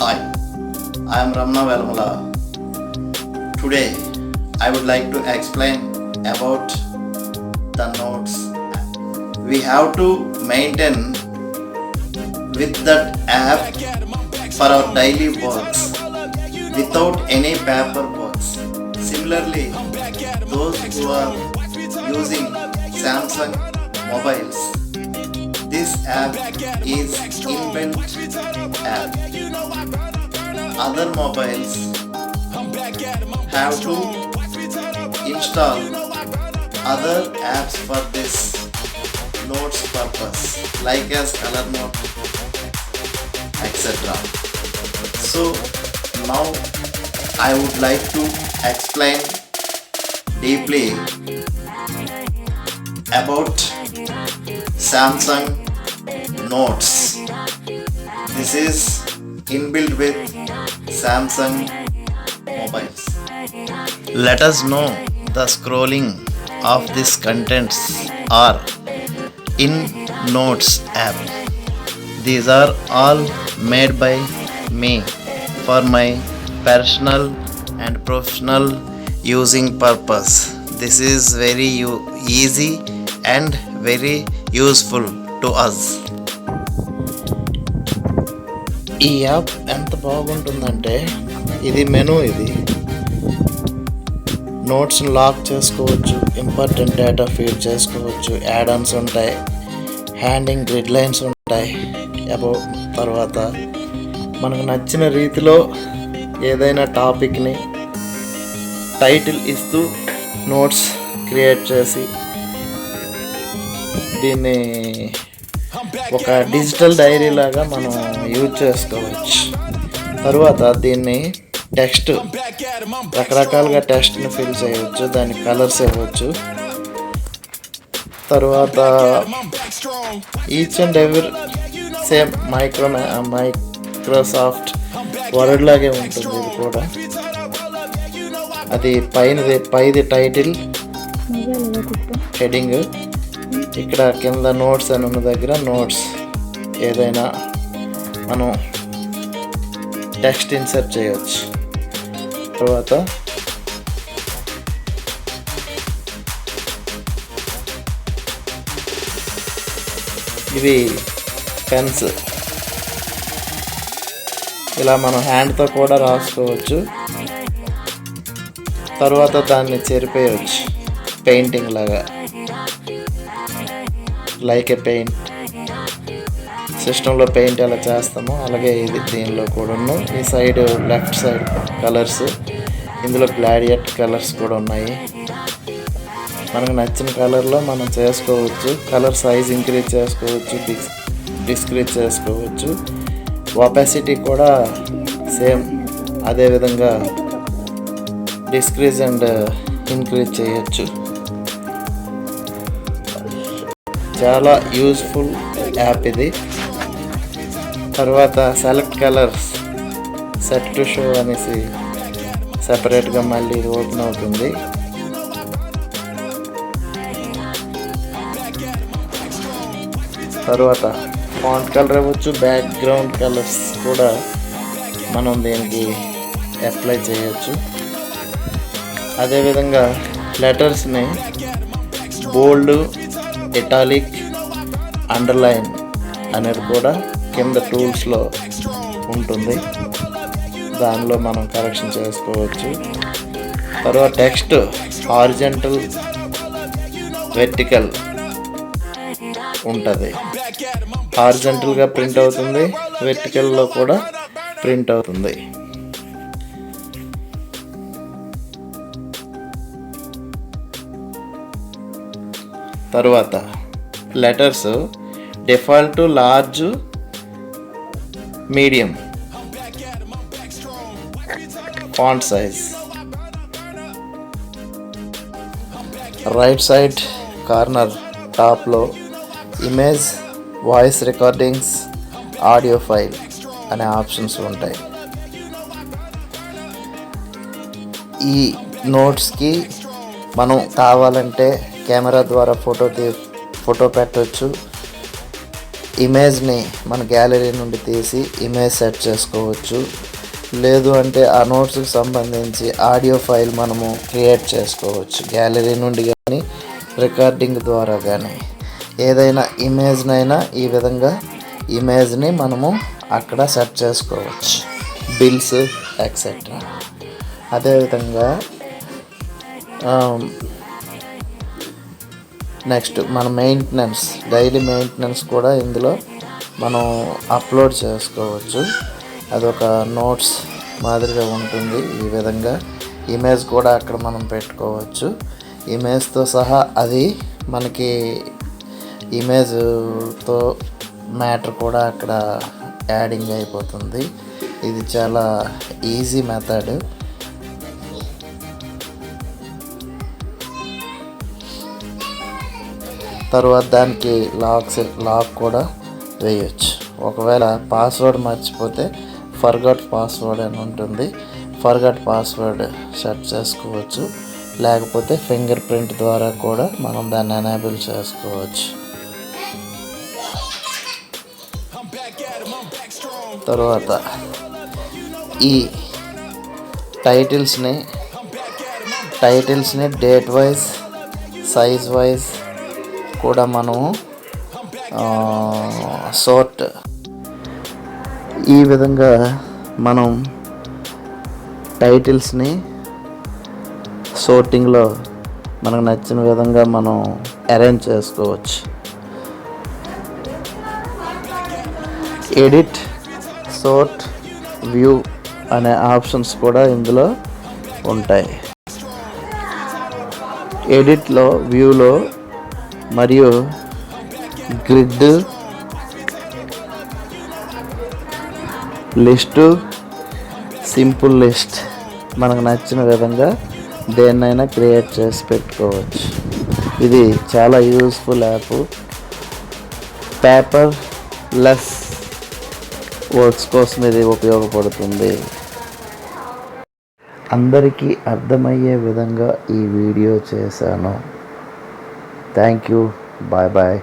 Hi, I am Lmlava. Today, I would like to explain about the notes. We have to maintain with that app for our daily works without any paper works. Similarly, those who are using Samsung mobiles, this app is inbuilt app. Other mobiles have to install other apps for this notes purpose, like as color note, etc. So now I would like to explain deeply about Samsung Notes. This is inbuilt with Samsung mobiles. Let us know the scrolling of these contents are in Notes app. These are all made by me for my personal and professional using purpose. This is very easy and very useful to us. ఈ app ఎంత బాగుంటుందంటే ఇది menu, ఇది notes lock చేసుకోవచ్చు, important data feed చేసుకోవచ్చు, add Ann's ఉంటాయి, handing grid lines ఉంటాయి. About తర్వాత మనకు నచ్చిన రీతిలో ఏదైనా టాపిక్ని టైటిల్ ఇస్తూ నోట్స్ క్రియేట్ చేసి దీన్ని ఒక డిజిటల్ డైరీ లాగా మనం యూజ్ చేసుకోవచ్చు. తర్వాత దీన్ని టెక్స్ట్, రకరకాలుగా టెక్స్ట్ని ఫిల్ చేయవచ్చు, దానికి కలర్స్ ఇవ్వచ్చు. తర్వాత each and every same Microsoft word లాగే ఉంటుంది. ఇది కూడా అది పైది టైటిల్, హెడింగ్, ఇక్కడ కింద నోట్స్ అని ఉన్న దగ్గర నోట్స్, ఏదైనా మనం టెక్స్ట్ ఇన్సర్ట్ చేయవచ్చు. తర్వాత ఇవి పెన్స్, ఇలా మనం హ్యాండ్తో కూడా రాసుకోవచ్చు. తర్వాత దాన్ని చెరిపేయవచ్చు పెయింటింగ్ లాగా, లైక్ ఏ పెయింట్. సిస్టంలో పెయింట్ ఎలా చేస్తామో అలాగే ఇది దీనిలో కూడాను. ఈ సైడ్ లెఫ్ట్ సైడ్ కలర్స్, ఇందులో గ్లాడియట్ కలర్స్ కూడా ఉన్నాయి. మనకు నచ్చిన కలర్లో మనం చేసుకోవచ్చు. కలర్ సైజ్ ఇంక్రీజ్ చేసుకోవచ్చు, డిస్క్రీజ్ చేసుకోవచ్చు. ఒపాసిటీ కూడా సేమ్ అదేవిధంగా డిస్క్రీజ్ అండ్ ఇంక్రీజ్ చేయొచ్చు. చాలా యూజ్ఫుల్ యాప్ ఇది. తర్వాత select colours, set to show అనేసి సెపరేట్గా మళ్ళీ ఇది ఓపెన్ అవుతుంది. తర్వాత ఫాంట్ కలర్ ఇవ్వచ్చు, బ్యాక్గ్రౌండ్ కలర్స్ కూడా మనం దీనికి అప్లై చేయొచ్చు. అదేవిధంగా లెటర్స్ని బోల్డ్, ఇటాలిక్, అండర్లైన్ అనేది కూడా కింద టూల్స్లో ఉంటుంది, దానిలో మనం కరెక్షన్ చేసుకోవచ్చు. తర్వాత టెక్స్ట్ హారిజంటల్, వెర్టికల్ ఉంటుంది. హారిజంటల్గా ప్రింట్ అవుతుంది, వెర్టికల్లో కూడా ప్రింట్ అవుతుంది. తర్వాత letters default, large, medium, font size. Right side corner టాప్లో image, voice recordings, audio file అనే ఆప్షన్స్ ఉంటాయి. ఈ నోట్స్కి మనం కావాలంటే కెమెరా ద్వారా ఫోటో పెట్టవచ్చు. ఇమేజ్ని మన గ్యాలరీ నుండి తీసి ఇమేజ్ సెట్ చేసుకోవచ్చు. లేదు అంటే ఆ నోట్స్కి సంబంధించి ఆడియో ఫైల్ మనము క్రియేట్ చేసుకోవచ్చు. గ్యాలరీ నుండి కానీ రికార్డింగ్ ద్వారా కానీ ఏదైనా ఇమేజ్నైనా ఈ విధంగా ఇమేజ్ని మనము అక్కడ సెట్ చేసుకోవచ్చు. Bills etcetera. అదేవిధంగా నెక్స్ట్ మన మెయింటెనెన్స్, డైలీ మెయింటెనెన్స్ కూడా ఇందులో మనం అప్లోడ్ చేసుకోవచ్చు. అదొక నోట్స్ మాదిరిగా ఉంటుంది. ఈ విధంగా ఇమేజ్ కూడా అక్కడ మనం పెట్టుకోవచ్చు. ఇమేజ్తో సహా అది మనకి ఇమేజ్తో మ్యాటర్ కూడా అక్కడ యాడింగ్ అయిపోతుంది. ఇది చాలా ఈజీ మెథడ్. తర్వాత దానికి లాక్ కూడా వేయచ్చు. ఒకవేళ పాస్వర్డ్ మర్చిపోతే ఫర్గాట్ పాస్వర్డ్ అని ఉంటుంది. ఫర్గాట్ పాస్వర్డ్ సెట్ చేసుకోవచ్చు. లేకపోతే ఫింగర్ ప్రింట్ ద్వారా కూడా మనం దాన్ని ఎనేబుల్ చేసుకోవచ్చు. తర్వాత ఈ టైటిల్స్ని డేట్ వైజ్, సైజ్ వైజ్ కూడా మనము సోర్ట్, ఈ విధంగా మనం టైటిల్స్ని సోర్టింగ్లో మనకు నచ్చిన విధంగా మనం అరేంజ్ చేసుకోవచ్చు. ఎడిట్, సోర్ట్, వ్యూ అనే ఆప్షన్స్ కూడా ఇందులో ఉంటాయి. ఎడిట్లో, వ్యూలో మరియు గ్రిడ్, లిస్టు, సింపుల్ లిస్ట్ మనకు నచ్చిన విధంగా దేన్నైనా క్రియేట్ చేసి పెట్టుకోవచ్చు. ఇది చాలా useful app. Paperless works కోసం ఇది ఉపయోగపడుతుంది. అందరికీ అర్థమయ్యే విధంగా ఈ వీడియో చేశాను. Thank you. Bye bye.